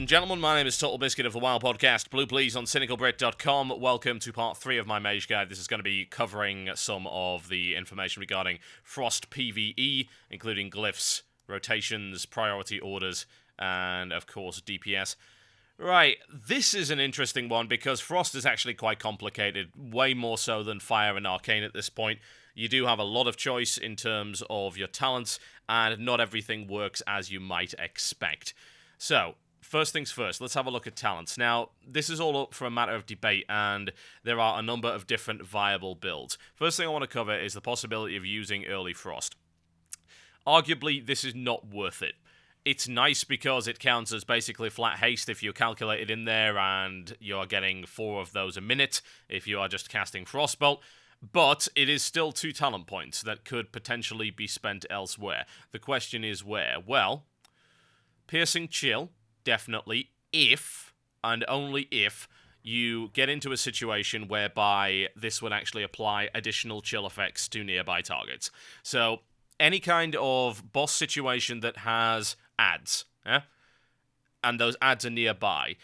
gentlemen, my name is TotalBiscuit of the WoW podcast, Blue Please on CynicalBrit.com. Welcome to part 3 of my Mage Guide. This is going to be covering some of the information regarding Frost PvE, including Glyphs, rotations, priority orders, and of course DPS. Right, this is an interesting one because Frost is actually quite complicated, way more so than Fire and Arcane at this point. You do have a lot of choice in terms of your talents, and not everything works as you might expect. So, first things first, let's have a look at talents. Now, this is all up for a matter of debate, and there are a number of different viable builds. First thing I want to cover is the possibility of using early Frost. Arguably, this is not worth it. It's nice because it counts as basically flat haste if you calculate it in there, and you're getting 4 of those a minute if you are just casting Frostbolt. But it is still 2 talent points that could potentially be spent elsewhere. The question is where? Well, Piercing Chill, definitely, if, and only if, you get into a situation whereby this would actually apply additional chill effects to nearby targets. So, any kind of boss situation that has adds, and those adds are nearby,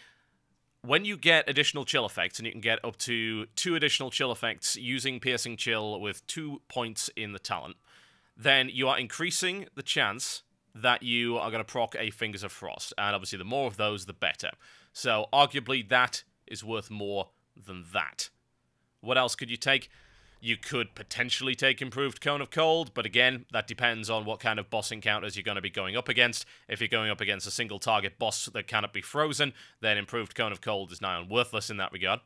when you get additional chill effects, and you can get up to 2 additional chill effects using Piercing Chill with 2 points in the talent, then you are increasing the chance that you are going to proc a Fingers of Frost, and obviously the more of those, the better. So, arguably, that is worth more than that. What else could you take? You could potentially take Improved Cone of Cold, but again, that depends on what kind of boss encounters you're going to be going up against. If you're going up against a single target boss that cannot be frozen, then Improved Cone of Cold is nigh on worthless in that regard.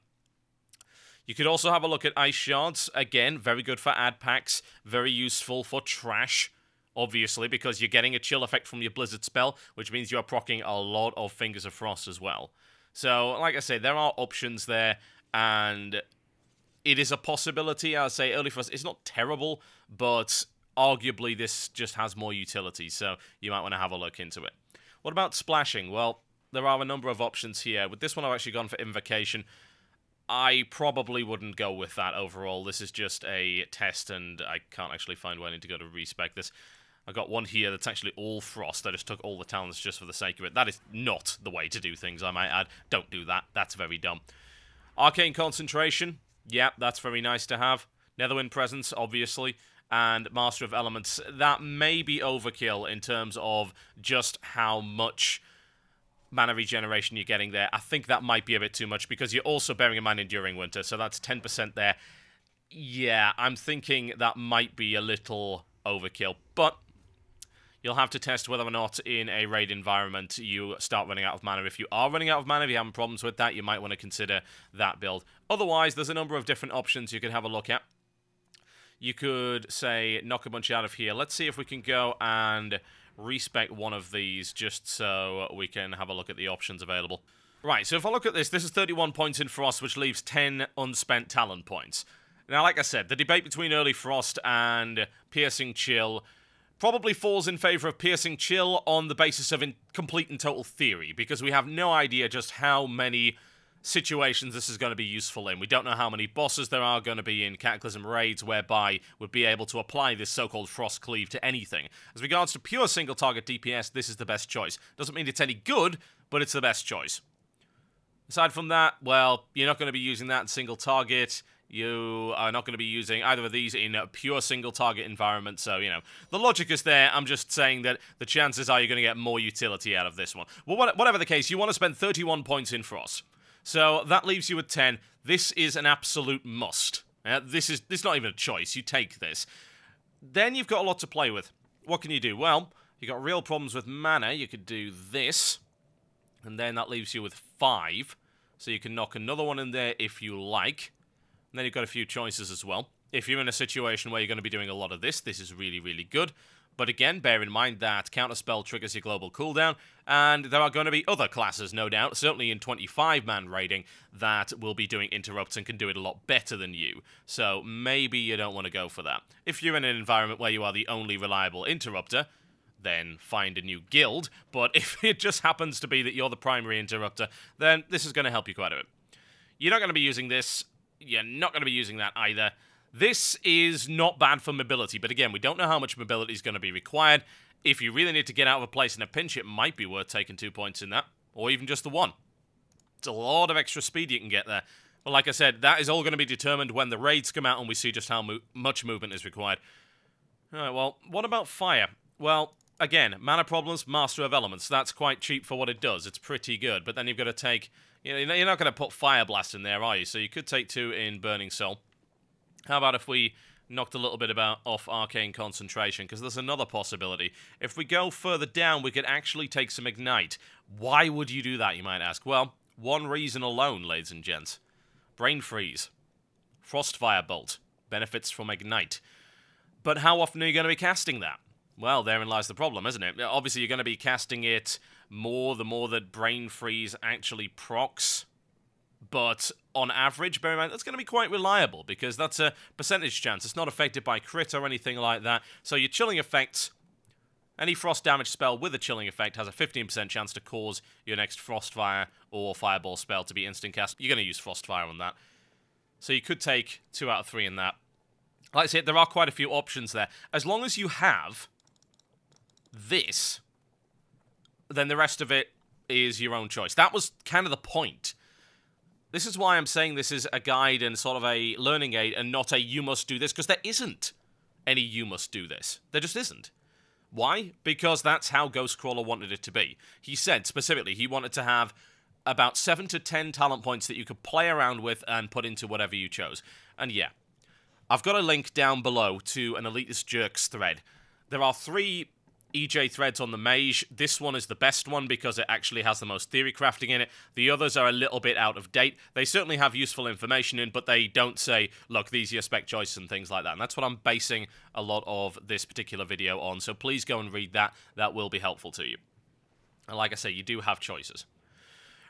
You could also have a look at Ice Shards. Again, very good for ad packs, very useful for trash, obviously, because you're getting a chill effect from your Blizzard spell, which means you're proccing a lot of Fingers of Frost as well. So, like I say, there are options there, and it is a possibility. I'll say early Frost is not terrible, but arguably this just has more utility, so you might want to have a look into it. What about splashing? Well, there are a number of options here. With this one, I've actually gone for Invocation. I probably wouldn't go with that overall. This is just a test, and I can't actually find where I need to go to respec this. I've got one here that's actually all Frost. I just took all the talents just for the sake of it. That is not the way to do things, I might add. Don't do that. That's very dumb. Arcane Concentration. Yeah, that's very nice to have. Netherwind Presence, obviously. And Master of Elements. That may be overkill in terms of just how much mana regeneration you're getting there. I think that might be a bit too much because you're also bearing in mind Enduring Winter, so that's 10% there. Yeah, I'm thinking that might be a little overkill, but you'll have to test whether or not in a raid environment you start running out of mana. If you are running out of mana, if you're having problems with that, you might want to consider that build. Otherwise, there's a number of different options you can have a look at. You could, say, knock a bunch out of here. Let's see if we can go and respec one of these just so we can have a look at the options available. Right, so if I look at this is 31 points in Frost, which leaves 10 unspent talent points. Now, like I said, the debate between early Frost and Piercing Chill probably falls in favor of Piercing Chill on the basis of complete and total theory, because we have no idea just how many situations this is going to be useful in. We don't know how many bosses there are going to be in Cataclysm raids whereby we'd be able to apply this so-called Frost Cleave to anything. As regards to pure single-target DPS, this is the best choice. Doesn't mean it's any good, but it's the best choice. Aside from that, well, you're not going to be using that in single-target. You are not going to be using either of these in a pure single-target environment, so, you know, the logic is there. I'm just saying that the chances are you're going to get more utility out of this one. Well, whatever the case, you want to spend 31 points in Frost. So that leaves you with 10. This is an absolute must. This is not even a choice. You take this. Then you've got a lot to play with. What can you do? Well, you've got real problems with mana. You could do this, and then that leaves you with 5. So you can knock another one in there if you like. And then you've got a few choices as well. If you're in a situation where you're going to be doing a lot of this is really, really good. But again, bear in mind that Counterspell triggers your global cooldown, and there are going to be other classes, no doubt, certainly in 25-man raiding, that will be doing interrupts and can do it a lot better than you. So maybe you don't want to go for that. If you're in an environment where you are the only reliable interrupter, then find a new guild. But if it just happens to be that you're the primary interrupter, then this is going to help you quite a bit. You're not going to be using this. You're not going to be using that either. This is not bad for mobility, but again, we don't know how much mobility is going to be required. If you really need to get out of a place in a pinch, it might be worth taking 2 points in that. Or even just the 1. It's a lot of extra speed you can get there. But like I said, that is all going to be determined when the raids come out and we see just how much movement is required. Alright, well, what about fire? Well, again, mana problems, Master of Elements. That's quite cheap for what it does. It's pretty good. But then you've got to take... You know, you're not going to put Fire Blast in there, are you? So you could take 2 in Burning Soul. How about if we knocked a little bit off Arcane Concentration? Because there's another possibility. If we go further down, we could actually take some Ignite. Why would you do that, you might ask? Well, one reason alone, ladies and gents. Brain Freeze. Frostfire Bolt. Benefits from Ignite. But how often are you going to be casting that? Well, therein lies the problem, isn't it? Obviously, you're going to be casting it more the more that Brain Freeze actually procs. But on average, bear in mind, that's going to be quite reliable because that's a percentage chance. It's not affected by crit or anything like that. So your chilling effects, any frost damage spell with a chilling effect has a 15% chance to cause your next Frostfire or Fireball spell to be instant cast. You're going to use Frostfire on that. So you could take 2 out of 3 in that. Like I said, there are quite a few options there. As long as you have this, then the rest of it is your own choice. That was kind of the point. This is why I'm saying this is a guide and sort of a learning aid and not a you must do this, because there isn't any you must do this. There just isn't. Why? Because that's how Ghostcrawler wanted it to be. He said specifically he wanted to have about 7 to 10 talent points that you could play around with and put into whatever you chose. And yeah, I've got a link down below to an Elitist Jerks thread. There are 3 EJ threads on the Mage. This one is the best one because it actually has the most theory crafting in it. The others are a little bit out of date. They certainly have useful information in, but they don't say, look, these are your spec choices and things like that. And that's what I'm basing a lot of this particular video on. So please go and read that. That will be helpful to you. And like I say, you do have choices.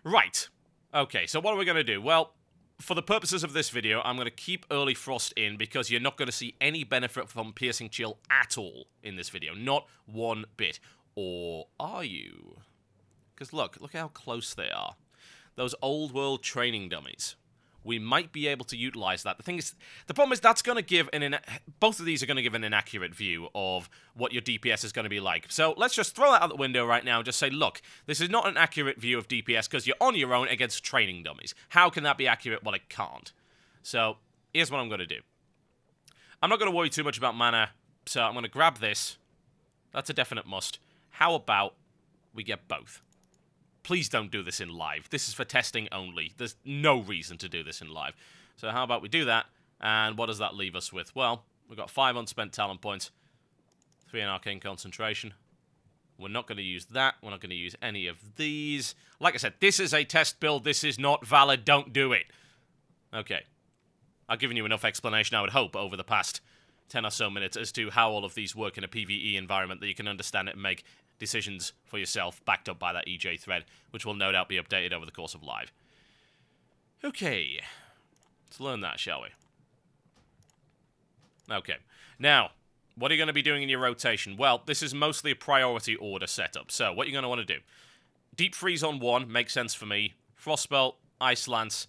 Right. Okay, so what are we going to do? Well, for the purposes of this video, I'm going to keep Early Frost in because you're not going to see any benefit from Piercing Chill at all in this video. Not one bit. Or are you? Because look how close they are. Those old world training dummies. We might be able to utilize that. The problem is that's going to give both of these are going to give an inaccurate view of what your DPS is going to be like. So let's just throw that out the window right now and just say, look, this is not an accurate view of DPS because you're on your own against training dummies. How can that be accurate? Well, it can't. So here's what I'm going to do. I'm not going to worry too much about mana, so I'm going to grab this. That's a definite must. How about we get both? Please don't do this in live. This is for testing only. There's no reason to do this in live. So how about we do that, and what does that leave us with? Well, we've got 5 unspent talent points, 3 in Arcane Concentration. We're not going to use that. We're not going to use any of these. Like I said, this is a test build. This is not valid. Don't do it. Okay. I've given you enough explanation, I would hope, over the past 10 or so minutes as to how all of these work in a PvE environment that you can understand it and make decisions for yourself, backed up by that EJ thread, which will no doubt be updated over the course of live. Okay. Let's learn that, shall we? Okay. Now, what are you going to be doing in your rotation? Well, this is mostly a priority order setup. So, what you're going to want to do. Deep Freeze on 1 makes sense for me. Frostbolt, Ice Lance.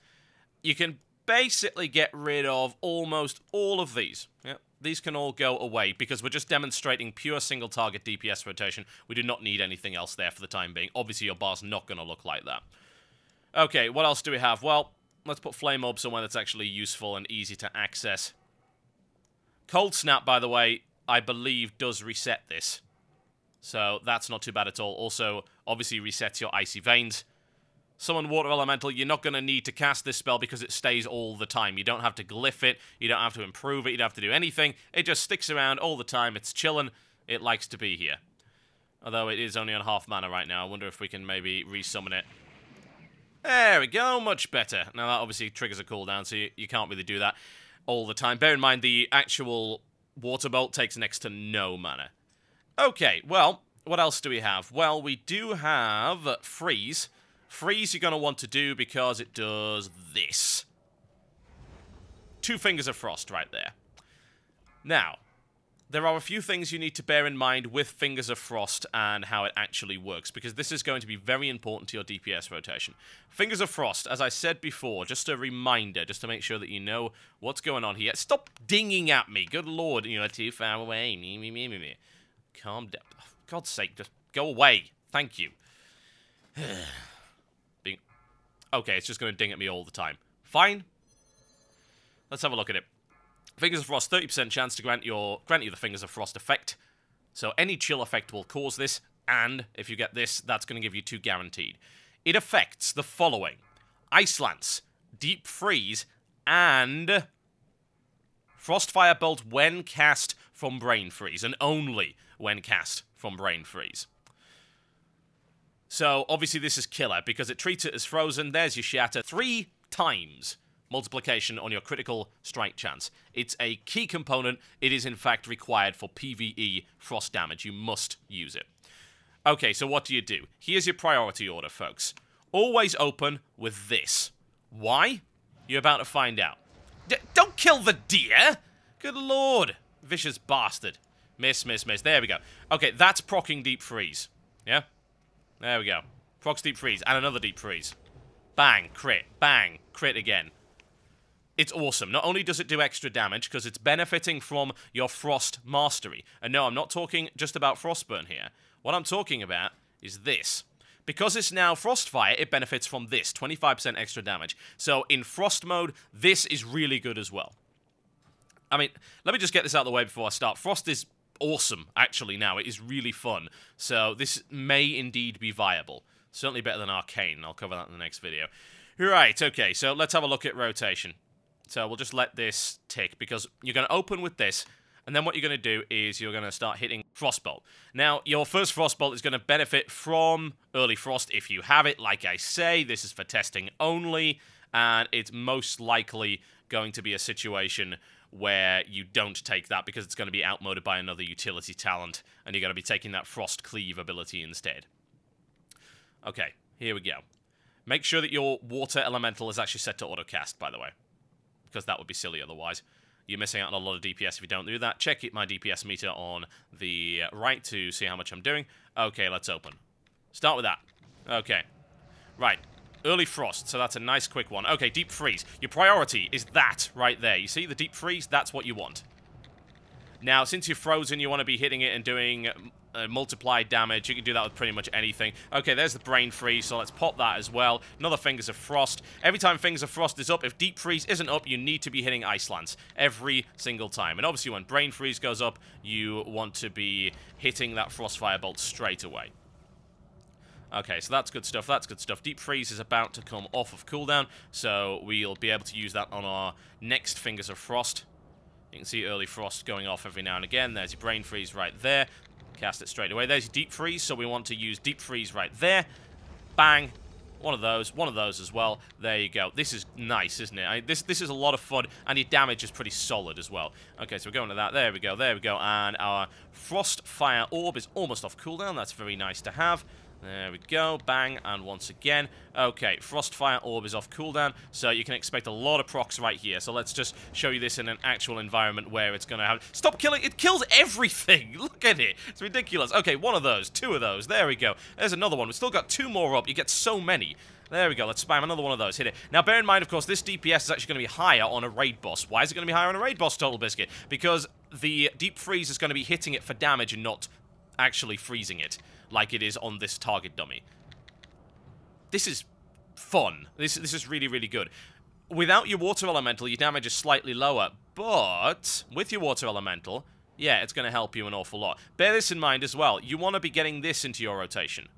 You can basically get rid of almost all of these. Yep. These can all go away because we're just demonstrating pure single-target DPS rotation. We do not need anything else there for the time being. Obviously, your bar's not going to look like that. Okay, what else do we have? Well, let's put Flame Orb somewhere that's actually useful and easy to access. Cold Snap, by the way, I believe does reset this. So that's not too bad at all. Also, obviously resets your Icy Veins. Summon Water Elemental, you're not going to need to cast this spell because it stays all the time. You don't have to glyph it, you don't have to improve it, you don't have to do anything. It just sticks around all the time, it's chillin', it likes to be here. Although it is only on half mana right now, I wonder if we can maybe resummon it. There we go, much better. Now that obviously triggers a cooldown, so you can't really do that all the time. Bear in mind, the actual Water Bolt takes next to no mana. Okay, well, what else do we have? Well, we do have Freeze. Freeze you're going to want to do because it does this. 2 Fingers of Frost right there. Now, there are a few things you need to bear in mind with Fingers of Frost and how it actually works, because this is going to be very important to your DPS rotation. Fingers of Frost, as I said before, just a reminder, just to make sure that you know what's going on here. Stop dinging at me, good lord, you're too far away. Me. Calm down. For God's sake, just go away. Thank you. Okay, it's just going to ding at me all the time. Fine. Let's have a look at it. Fingers of Frost, 30% chance to grant you the Fingers of Frost effect. So any chill effect will cause this, and if you get this, that's going to give you 2 guaranteed. It affects the following: Ice Lance, Deep Freeze, and Frostfire Bolt when cast from Brain Freeze, and only when cast from Brain Freeze. So, obviously this is killer, because it treats it as frozen. There's your shatter. 3 times multiplication on your critical strike chance. It's a key component. It is, in fact, required for PvE frost damage. You must use it. Okay, so what do? Here's your priority order, folks. Always open with this. Why? You're about to find out. Don't kill the deer! Good lord. Vicious bastard. Miss, miss, miss. There we go. Okay, that's proccing Deep Freeze. Yeah? There we go. Procs Deep Freeze, and another Deep Freeze. Bang, crit. Bang, crit again. It's awesome. Not only does it do extra damage, because it's benefiting from your Frost Mastery. And no, I'm not talking just about Frostburn here. What I'm talking about is this. Because it's now Frostfire, it benefits from this, 25% extra damage. So in Frost mode, this is really good as well. I mean, let me just get this out of the way before I start. Frost is awesome, actually, now. It is really fun. So this may indeed be viable. Certainly better than Arcane. I'll cover that in the next video. Right, okay, so let's have a look at rotation. So we'll just let this tick, because you're going to open with this, and then what you're going to do is you're going to start hitting Frostbolt. Now, your first Frostbolt is going to benefit from Early Frost if you have it. Like I say, this is for testing only, and it's most likely going to be a situation where you don't take that because it's going to be outmoded by another utility talent, and you're going to be taking that Frost Cleave ability instead. Okay, here we go. Make sure that your Water Elemental is actually set to autocast, by the way, because that would be silly otherwise. You're missing out on a lot of DPS if you don't do that. Check my DPS meter on the right to see how much I'm doing. Okay, let's open. Start with that. Okay. Right. Early Frost, so that's a nice quick one. Okay, Deep Freeze. Your priority is that right there. You see the Deep Freeze? That's what you want. Now, since you're frozen, you want to be hitting it and doing multiplied damage. You can do that with pretty much anything. Okay, there's the Brain Freeze, so let's pop that as well. Another Fingers of Frost. Every time Fingers of Frost is up, if Deep Freeze isn't up, you need to be hitting Ice Lance every single time. And obviously, when Brain Freeze goes up, you want to be hitting that Frostfire Bolt straight away. Okay, so that's good stuff, that's good stuff. Deep Freeze is about to come off of cooldown, so we'll be able to use that on our next Fingers of Frost. You can see Early Frost going off every now and again. There's your Brain Freeze right there. Cast it straight away. There's your Deep Freeze, so we want to use Deep Freeze right there. Bang. One of those as well. There you go. This is nice, isn't it? This is a lot of fun, and your damage is pretty solid as well. Okay, so we're going to that. There we go, there we go. And our Frostfire Orb is almost off cooldown. That's very nice to have. There we go, bang, and once again. Okay, Frostfire Orb is off cooldown, so you can expect a lot of procs right here. So let's just show you this in an actual environment where it's going to have... Stop killing! It kills everything! Look at it! It's ridiculous. Okay, one of those, 2 of those. There we go. There's another one. We've still got 2 more up. You get so many. There we go. Let's spam another one of those. Hit it. Now, bear in mind, of course, this DPS is actually going to be higher on a raid boss. Why is it going to be higher on a raid boss, TotalBiscuit? Because the Deep Freeze is going to be hitting it for damage and not actually freezing it, like it is on this target dummy. This is fun. This is really, really good. Without your Water Elemental, your damage is slightly lower, but with your Water Elemental, yeah, it's going to help you an awful lot. Bear this in mind as well. You want to be getting this into your rotation.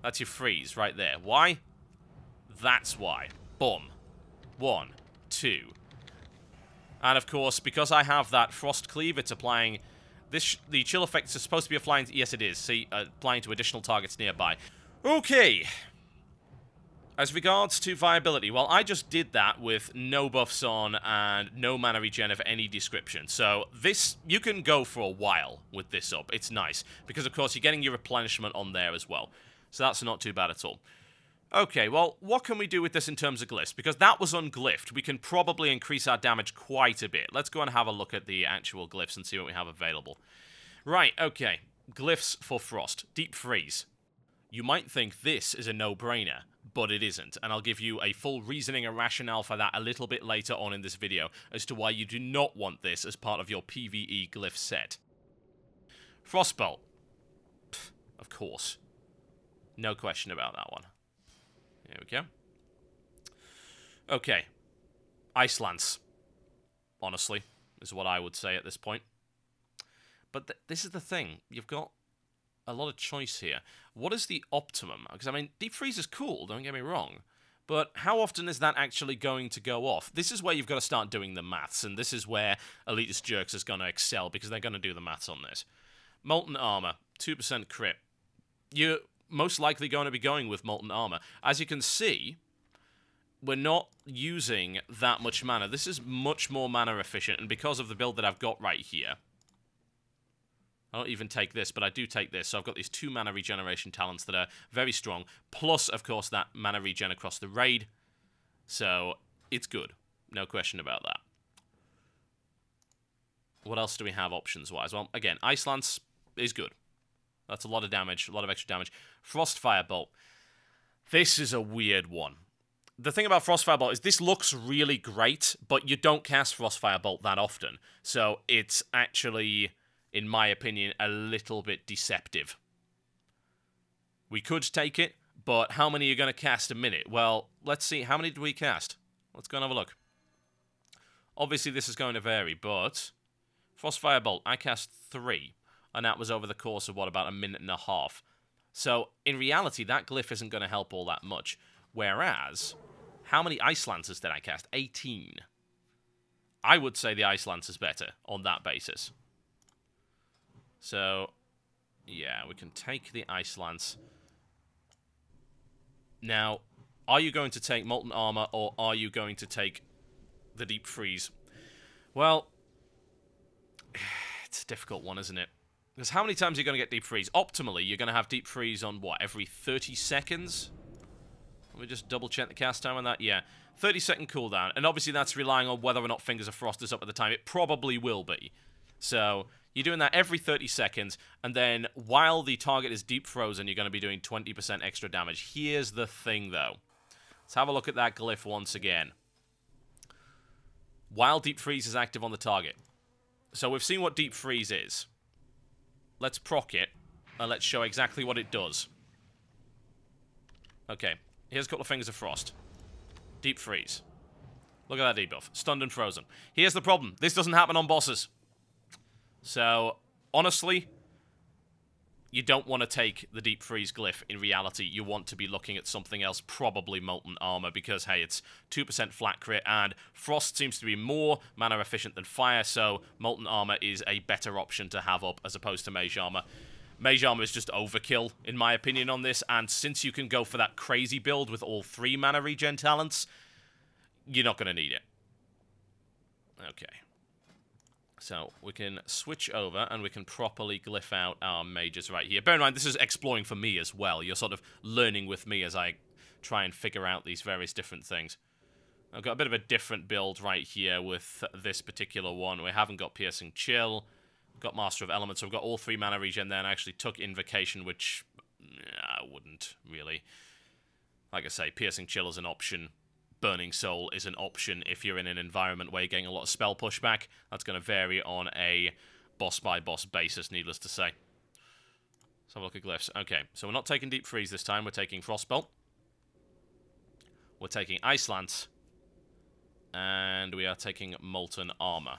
That's your freeze right there. Why? That's why. Boom. 1, 2. And of course, because I have that Frost Cleave, it's applying... The chill effects are supposed to be applying... Yes, it is. See, applying to additional targets nearby. Okay. As regards to viability, well, I just did that with no buffs on and no mana regen of any description. So this, you can go for a while with this up. It's nice. Because, of course, you're getting your replenishment on there as well. So that's not too bad at all. Okay, well, what can we do with this in terms of glyphs? Because that was unglyphed. We can probably increase our damage quite a bit. Let's go and have a look at the actual glyphs and see what we have available. Right, okay. Glyphs for Frost. Deep Freeze. You might think this is a no-brainer, but it isn't. And I'll give you a full reasoning and rationale for that a little bit later on in this video as to why you do not want this as part of your PvE glyph set. Frostbolt. Pfft, of course. No question about that one. There we go. Okay. Ice Lance, honestly, is what I would say at this point. But this is the thing. You've got a lot of choice here. What is the optimum? Because, I mean, Deep Freeze is cool, don't get me wrong. But how often is that actually going to go off? This is where you've got to start doing the maths, and this is where Elitist Jerks is going to excel, because they're going to do the maths on this. Molten Armor, 2% crit. You're most likely going to be going with Molten Armor. As you can see, we're not using that much mana. This is much more mana efficient, and because of the build that I've got right here, I don't even take this, but I do take this. So I've got these 2 mana regeneration talents that are very strong, plus, of course, that mana regen across the raid. So it's good. No question about that. What else do we have options-wise? Well, again, Ice Lance is good. That's a lot of damage, a lot of extra damage. Frostfire Bolt. This is a weird one. The thing about Frostfire Bolt is this looks really great, but you don't cast Frostfire Bolt that often. So it's actually, in my opinion, a little bit deceptive. We could take it, but how many are you going to cast a minute? Well, let's see. How many do we cast? Let's go and have a look. Obviously, this is going to vary, but Frostfire Bolt, I cast 3, and that was over the course of, what, about a minute and a half. So, in reality, that glyph isn't going to help all that much. Whereas, how many Ice Lances did I cast? 18. I would say the Ice Lance is better on that basis. So, yeah, we can take the Ice Lance. Now, are you going to take Molten Armor, or are you going to take the Deep Freeze? Well, it's a difficult one, isn't it? Because how many times are you going to get Deep Freeze? Optimally, you're going to have Deep Freeze on, what, every 30 seconds? Let me just double-check the cast time on that. Yeah, 30-second cooldown. And obviously that's relying on whether or not Fingers of Frost is up at the time. It probably will be. So, you're doing that every 30 seconds, and then while the target is deep frozen, you're going to be doing 20% extra damage. Here's the thing, though. Let's have a look at that glyph once again. While Deep Freeze is active on the target. So we've seen what Deep Freeze is. Let's proc it, and let's show exactly what it does. Okay, here's a couple of Fingers of Frost. Deep Freeze. Look at that debuff. Stunned and frozen. Here's the problem. This doesn't happen on bosses. So, honestly, you don't want to take the Deep Freeze glyph in reality. You want to be looking at something else, probably Molten Armor, because, hey, it's 2% flat crit, and Frost seems to be more mana efficient than Fire, so Molten Armor is a better option to have up as opposed to Mage Armor. Mage Armor is just overkill, in my opinion, on this, and since you can go for that crazy build with all 3 mana regen talents, you're not going to need it. Okay. So, we can switch over, and we can properly glyph out our mages right here. Bear in mind, this is exploring for me as well. You're sort of learning with me as I try and figure out these various different things. I've got a bit of a different build right here with this particular one. We haven't got Piercing Chill. We've got Master of Elements, so we've got all 3 mana regen there, and I actually took Invocation, which I wouldn't really. Like I say, Piercing Chill is an option. Burning Soul is an option if you're in an environment where you're getting a lot of spell pushback. That's going to vary on a boss-by-boss basis, needless to say. Let's have a look at glyphs. Okay, so we're not taking Deep Freeze this time. We're taking Frostbolt. We're taking Ice Lance. And we are taking Molten Armor.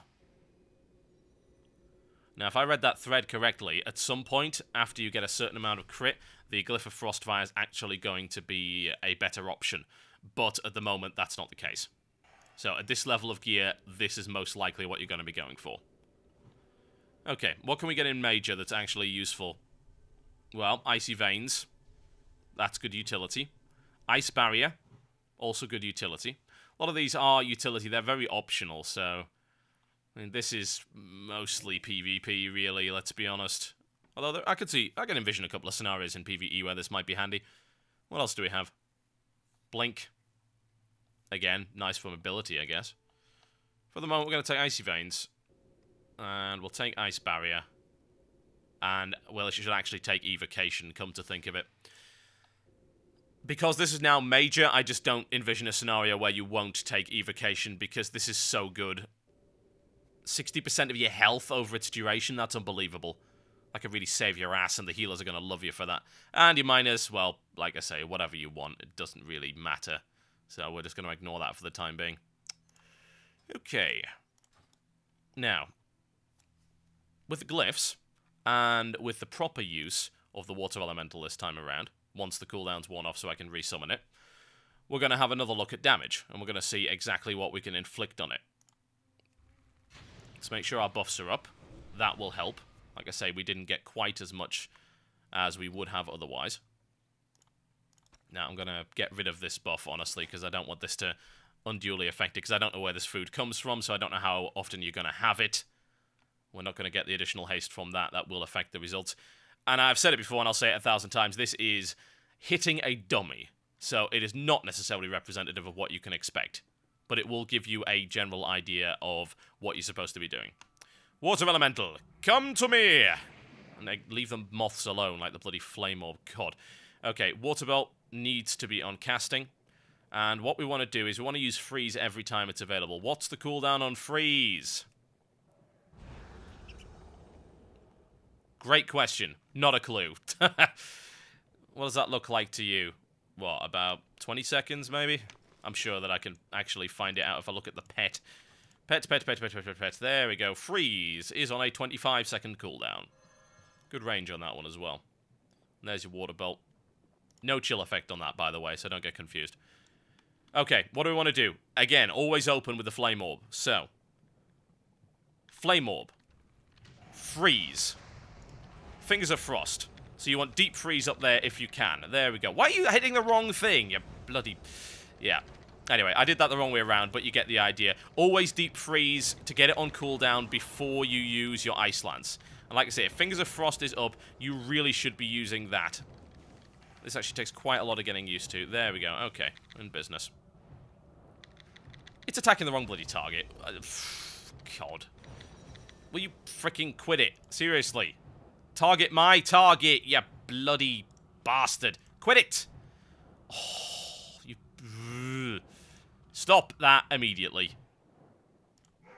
Now, if I read that thread correctly, at some point, after you get a certain amount of crit, the Glyph of Frostfire is actually going to be a better option. But at the moment, that's not the case. So at this level of gear, this is most likely what you're going to be going for. Okay, what can we get in Major that's actually useful? Well, Icy Veins. That's good utility. Ice Barrier. Also good utility. A lot of these are utility. They're very optional, so I mean, this is mostly PvP, really, let's be honest. Although I can envision a couple of scenarios in PvE where this might be handy. What else do we have? Blink. Again, nice for mobility, I guess. For the moment, we're going to take Icy Veins. And we'll take Ice Barrier. And, well, it should actually take Evocation, come to think of it. Because this is now Major, I just don't envision a scenario where you won't take Evocation, because this is so good. 60% of your health over its duration, that's unbelievable. That could really save your ass, and the healers are going to love you for that. And your miners, well, like I say, whatever you want, it doesn't really matter. So we're just going to ignore that for the time being. Okay. Now, with the glyphs, and with the proper use of the water elemental this time around, once the cooldown's worn off so I can resummon it, we're going to have another look at damage, and we're going to see exactly what we can inflict on it. Let's make sure our buffs are up. That will help. Like I say, we didn't get quite as much as we would have otherwise. Now, I'm going to get rid of this buff, honestly, because I don't want this to unduly affect it, because I don't know where this food comes from, so I don't know how often you're going to have it. We're not going to get the additional haste from that. That will affect the results. And I've said it before, and I'll say it 1,000 times. This is hitting a dummy. So it is not necessarily representative of what you can expect. But it will give you a general idea of what you're supposed to be doing. Water Elemental, come to me! And they leave the moths alone, like the bloody flame orb. God. Okay, Water Belt needs to be on casting. And what we want to do is we want to use freeze every time it's available. What's the cooldown on freeze? Great question. Not a clue. What does that look like to you? What, about 20 seconds, maybe? I'm sure that I can actually find it out if I look at the pet. Pet. There we go. Freeze is on a 25-second cooldown. Good range on that one as well. And there's your water belt. No chill effect on that, by the way, so don't get confused. Okay, what do we want to do? Again, always open with the flame orb. So, flame orb. Freeze. Fingers of Frost. So you want deep freeze up there if you can. There we go. Why are you hitting the wrong thing? You bloody... Yeah. Anyway, I did that the wrong way around, but you get the idea. Always deep freeze to get it on cooldown before you use your Ice Lance. And like I say, if Fingers of Frost is up, you really should be using that. This actually takes quite a lot of getting used to. There we go. Okay. In business. It's attacking the wrong bloody target. God. Will you freaking quit it? Seriously. Target my target, you bloody bastard. Quit it! Oh, you... Stop that immediately.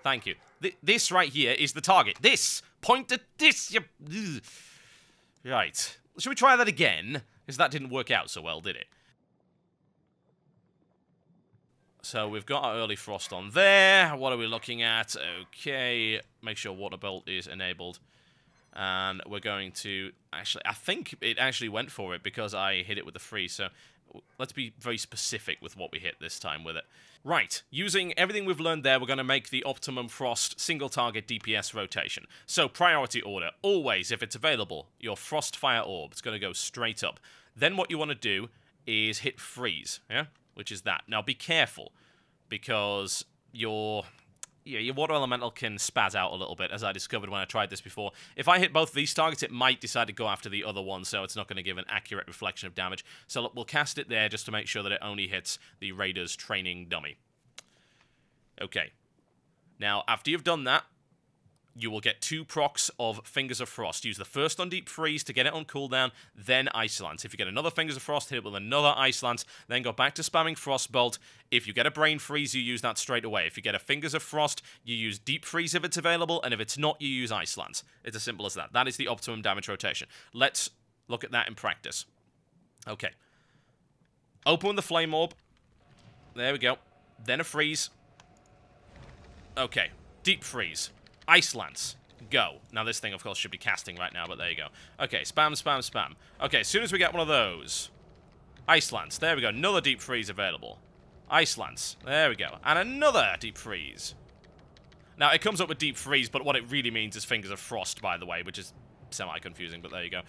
Thank you. This right here is the target. This! Point at this, you... Right. Should we try that again? Because that didn't work out so well, did it? So we've got our early frost on there. What are we looking at? Okay. Make sure water belt is enabled. And we're going to... Actually, I think it actually went for it because I hit it with the freeze. So let's be very specific with what we hit this time with it. Right. Using everything we've learned there, we're going to make the optimum frost single target DPS rotation. So priority order. Always, if it's available, your frost fire orb. It's going to go straight up. Then what you want to do is hit freeze. Yeah? Which is that. Now be careful. Because your water elemental can spaz out a little bit, as I discovered when I tried this before. If I hit both these targets, it might decide to go after the other one, so it's not going to give an accurate reflection of damage. So look, we'll cast it there just to make sure that it only hits the Raider's training dummy. Okay. Now, after you've done that, you will get 2 procs of Fingers of Frost. Use the first on Deep Freeze to get it on cooldown, then Ice Lance. If you get another Fingers of Frost, hit it with another Ice Lance, then go back to spamming Frostbolt. If you get a Brain Freeze, you use that straight away. If you get a Fingers of Frost, you use Deep Freeze if it's available, and if it's not, you use Ice Lance. It's as simple as that. That is the optimum damage rotation. Let's look at that in practice. Okay. Open the Flame Orb. There we go. Then a Freeze. Okay. Deep Freeze. Ice Lance. Go. Now, this thing, of course, should be casting right now, but there you go. Okay, spam, spam, spam. Okay, as soon as we get one of those. Ice Lance. There we go. Another Deep Freeze available. Ice Lance. There we go. And another Deep Freeze. Now, it comes up with Deep Freeze, but what it really means is Fingers of Frost, by the way, which is semi-confusing, but there you go.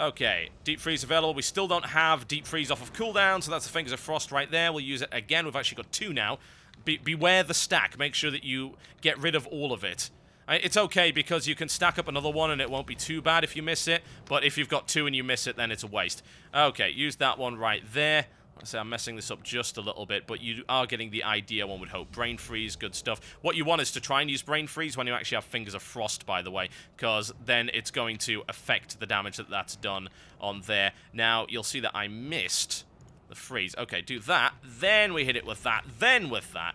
Okay, Deep Freeze available. We still don't have Deep Freeze off of cooldown, so that's the Fingers of Frost right there. We'll use it again. We've actually got 2 now. Beware the stack. Make sure that you get rid of all of it. It's okay because you can stack up another one and it won't be too bad if you miss it. But if you've got 2 and you miss it, then it's a waste. Okay, use that one right there. I say I'm messing this up just a little bit, but you are getting the idea, one would hope. Brain Freeze, good stuff. What you want is to try and use Brain Freeze when you actually have Fingers of Frost, by the way, because then it's going to affect the damage that's done on there. Now, you'll see that I missed the freeze. Okay, do that. Then we hit it with that. Then with that.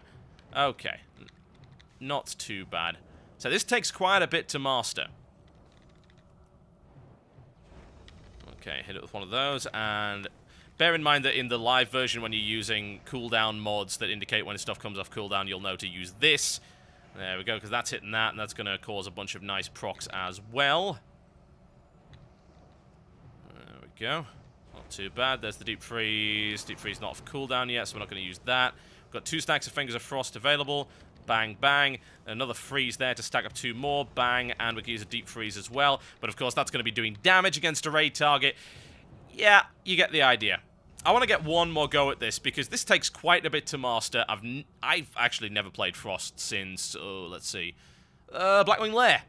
Okay. Not too bad. So this takes quite a bit to master. Okay, hit it with one of those, and Bear in mind that in the live version, when you're using cooldown mods that indicate when stuff comes off cooldown, you'll know to use this. There we go, because that's hitting that, and that's going to cause a bunch of nice procs as well. There we go. Not too bad. There's the Deep Freeze. Deep Freeze not off cooldown yet, so we're not going to use that. We've got 2 stacks of Fingers of Frost available. Bang, bang. Another freeze there to stack up 2 more. Bang, and we can use a Deep Freeze as well. But, of course, that's going to be doing damage against a raid target. Yeah, you get the idea. I want to get one more go at this, because this takes quite a bit to master. I've actually never played Frost since, let's see, Blackwing Lair.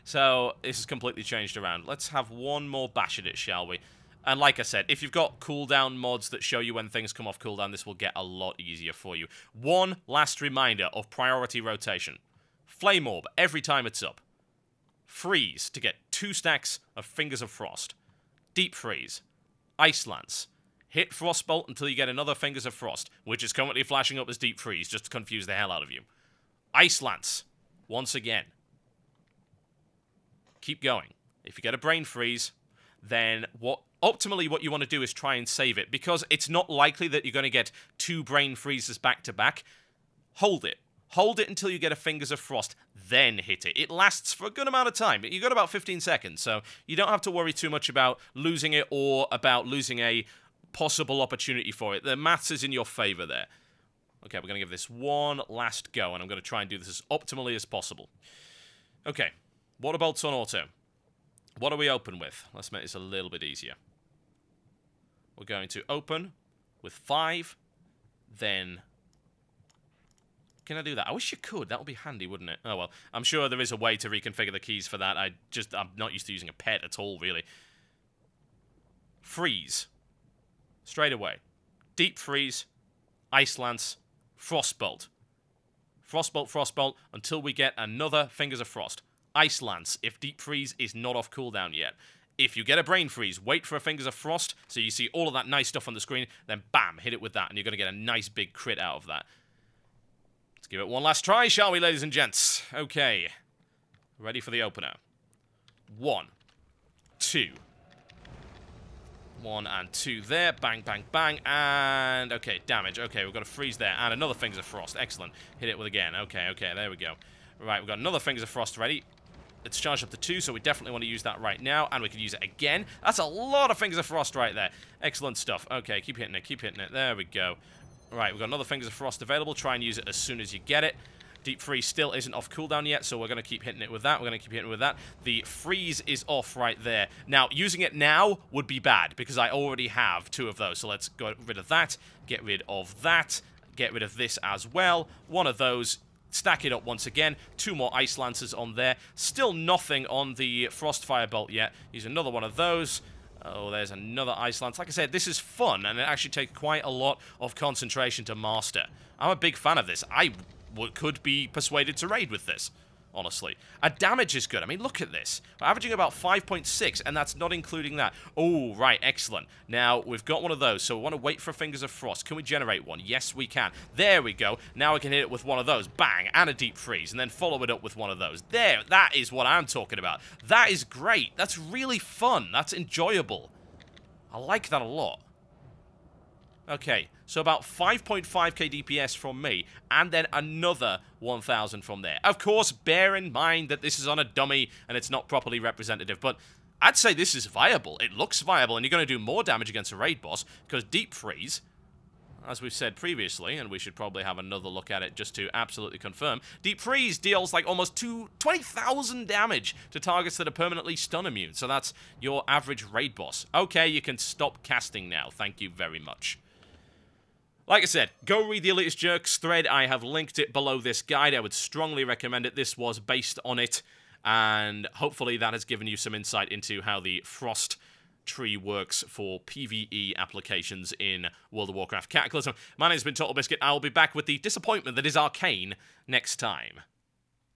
So, this has completely changed around. Let's have one more bash at it, shall we? And like I said, if you've got cooldown mods that show you when things come off cooldown, this will get a lot easier for you. One last reminder of priority rotation. Flame Orb every time it's up. Freeze to get 2 stacks of Fingers of Frost. Deep Freeze. Ice Lance. Hit Frostbolt until you get another Fingers of Frost, which is currently flashing up as Deep Freeze, just to confuse the hell out of you. Ice Lance. Once again. Keep going. If you get a Brain Freeze, then optimally what you want to do is try and save it, because it's not likely that you're going to get 2 Brain Freezes back to back. Hold it. Hold it until you get a Fingers of Frost, then hit it. It lasts for a good amount of time. You've got about 15 seconds, so you don't have to worry too much about losing it or about losing a possible opportunity for it. The maths is in your favor there. Okay, we're going to give this one last go, and I'm going to try and do this as optimally as possible. Okay, Water Bolts on auto. What do we open with? Let's make this a little bit easier. We're going to open with 5, then... Can I do that? I wish you could. That would be handy, wouldn't it? Oh, well. I'm sure there is a way to reconfigure the keys for that. I'm not used to using a pet at all, really. Freeze. Straight away. Deep Freeze. Ice Lance. Frostbolt. Frostbolt, Frostbolt, until we get another Fingers of Frost. Ice Lance, if Deep Freeze is not off cooldown yet. If you get a Brain Freeze, wait for a Fingers of Frost, so you see all of that nice stuff on the screen, then bam, hit it with that, and you're going to get a nice big crit out of that. Let's give it one last try, shall we, ladies and gents? Okay. Ready for the opener. 1, 2. 1 and 2 there. Bang, bang, bang. And, okay, damage. Okay, we've got a freeze there. And another Fingers of Frost. Excellent. Hit it with again. Okay, okay, there we go. Right, we've got another Fingers of Frost ready. It's charged up to 2, so we definitely want to use that right now. And we can use it again. That's a lot of Fingers of Frost right there. Excellent stuff. Okay, keep hitting it, keep hitting it. There we go. Right, we've got another Fingers of Frost available. Try and use it as soon as you get it. Deep Freeze still isn't off cooldown yet, so we're going to keep hitting it with that. We're going to keep hitting it with that. The freeze is off right there. Now, using it now would be bad, because I already have 2 of those. So let's get rid of that, get rid of that, get rid of this as well. 1 of those, stack it up once again. 2 more Ice Lances on there. Still nothing on the Frost Firebolt yet. Use another one of those. Oh, there's another Ice Lance. Like I said, this is fun, and it actually takes quite a lot of concentration to master. I'm a big fan of this. I could be persuaded to raid with this, honestly. Damage is good. I mean, look at this. We're averaging about 5.6, and that's not including that. Oh, right, excellent. Now, we've got one of those, so we want to wait for Fingers of Frost. Can we generate one? Yes, we can. There we go. Now we can hit it with one of those. Bang, and a Deep Freeze, and then follow it up with one of those. There, that is what I'm talking about. That is great. That's really fun. That's enjoyable. I like that a lot. Okay, so about 5.5k DPS from me, and then another 1,000 from there. Of course, bear in mind that this is on a dummy, and it's not properly representative, but I'd say this is viable. It looks viable, and you're going to do more damage against a raid boss, because Deep Freeze, as we've said previously, and we should probably have another look at it just to absolutely confirm, Deep Freeze deals like almost 20,000 damage to targets that are permanently stun immune, so that's your average raid boss. Okay, you can stop casting now. Thank you very much. Like I said, go read the Elitist Jerks thread. I have linked it below this guide. I would strongly recommend it. This was based on it, and hopefully that has given you some insight into how the Frost tree works for PvE applications in World of Warcraft Cataclysm. My name has been TotalBiscuit. I will be back with the disappointment that is Arcane next time.